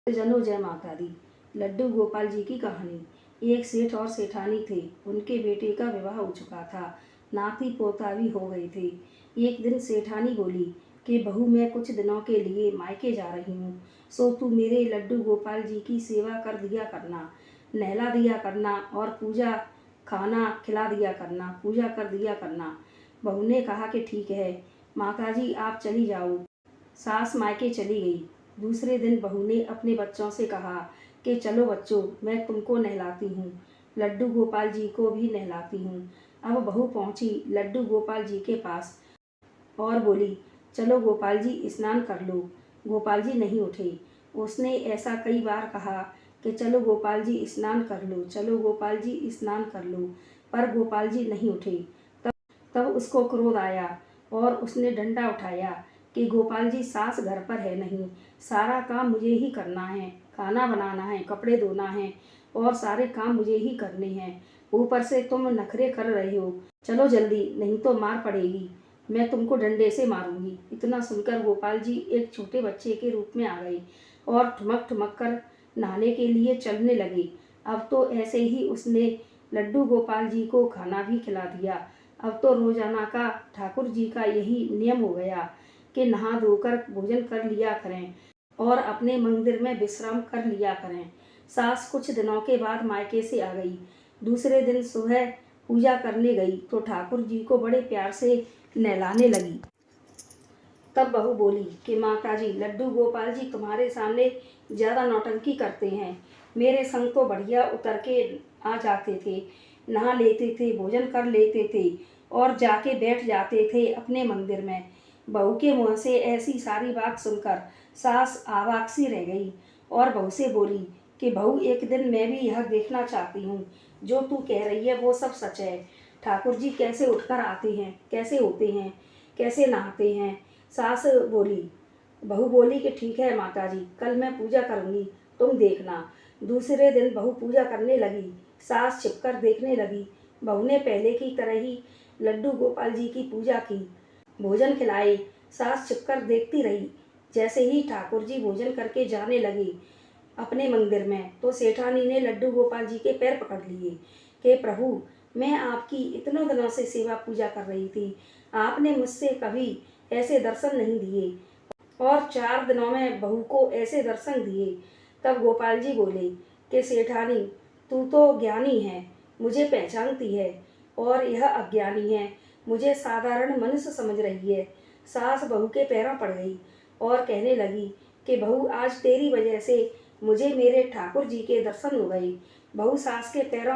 जनो जय माता दी। लड्डू गोपाल जी की कहानी। एक सेठ और सेठानी थे। उनके बेटे का विवाह हो चुका था, नाती पोता भी हो गए थे। एक दिन सेठानी बोली कि बहू, मैं कुछ दिनों के लिए मायके जा रही हूँ, सो तू मेरे लड्डू गोपाल जी की सेवा कर दिया करना, नहला दिया करना और पूजा खाना खिला दिया करना, पूजा कर दिया करना। बहू ने कहा कि ठीक है माताजी, आप चली जाओ। सास मायके चली गई। दूसरे दिन बहू ने अपने बच्चों से कहा कि चलो बच्चों, मैं तुमको नहलाती हूँ, लड्डू गोपाल जी को भी नहलाती हूँ। अब बहू पहुँची लड्डू गोपाल जी के पास और बोली, चलो गोपाल जी स्नान कर लो। गोपाल जी नहीं उठे। उसने ऐसा कई बार कहा कि चलो गोपाल जी स्नान कर लो, चलो गोपाल जी स्नान कर लो, पर गोपाल जी नहीं उठे। तब उसको क्रोध आया और उसने डंडा उठाया कि गोपाल जी, सास घर पर है नहीं, सारा काम मुझे ही करना है, खाना बनाना है, कपड़े धोना है और सारे काम मुझे ही करने हैं। ऊपर से तुम नखरे कर रहे हो, चलो जल्दी, नहीं तो मार पड़ेगी, मैं तुमको डंडे से मारूंगी। इतना सुनकर गोपाल जी एक छोटे बच्चे के रूप में आ गए और ठुमक ठुमक कर नहाने के लिए चलने लगे। अब तो ऐसे ही उसने लड्डू गोपाल जी को खाना भी खिला दिया। अब तो रोजाना का ठाकुर जी का यही नियम हो गया कि नहा धोकर भोजन कर लिया करें और अपने मंदिर में विश्राम कर लिया करें। सास कुछ दिनों के बाद मायके से आ गई। दूसरे दिन सुबह पूजा करने गई तो ठाकुर जी को बड़े प्यार से नहलाने लगी। तब बहू बोली कि माताजी, लड्डू गोपाल जी तुम्हारे सामने ज़्यादा नौटंकी करते हैं। मेरे संग तो बढ़िया उतर के आ जाते थे, नहा लेते थे, भोजन कर लेते थे और जाके बैठ जाते थे अपने मंदिर में। बहू के मुँह से ऐसी सारी बात सुनकर सास अवाक सी रह गई और बहू से बोली कि बहू, एक दिन मैं भी यह देखना चाहती हूँ, जो तू कह रही है वो सब सच है। ठाकुर जी कैसे उठकर आते हैं, कैसे होते हैं, कैसे नहाते हैं। सास बोली बहू बोली कि ठीक है माताजी, कल मैं पूजा करूँगी, तुम देखना। दूसरे दिन बहू पूजा करने लगी। सास छिपकर देखने लगी। बहू ने पहले की तरह ही लड्डू गोपाल जी की पूजा की, भोजन खिलाए। सास छिपकर देखती रही। जैसे ही ठाकुर जी भोजन करके जाने लगे अपने मंदिर में, तो सेठानी ने लड्डू गोपाल जी के पैर पकड़ लिए कि प्रभु, मैं आपकी इतनों दिनों से सेवा पूजा कर रही थी, आपने मुझसे कभी ऐसे दर्शन नहीं दिए और 4 दिनों में बहू को ऐसे दर्शन दिए। तब गोपाल जी बोले कि सेठानी, तू तो ज्ञानी है, मुझे पहचानती है, और यह अज्ञानी है, मुझे साधारण मनुष्य समझ रही है। सास बहू के पैरों पड़ गई और कहने लगी कि बहू, आज तेरी वजह से मुझे मेरे ठाकुर जी के दर्शन हो गए। बहू सास के पैरों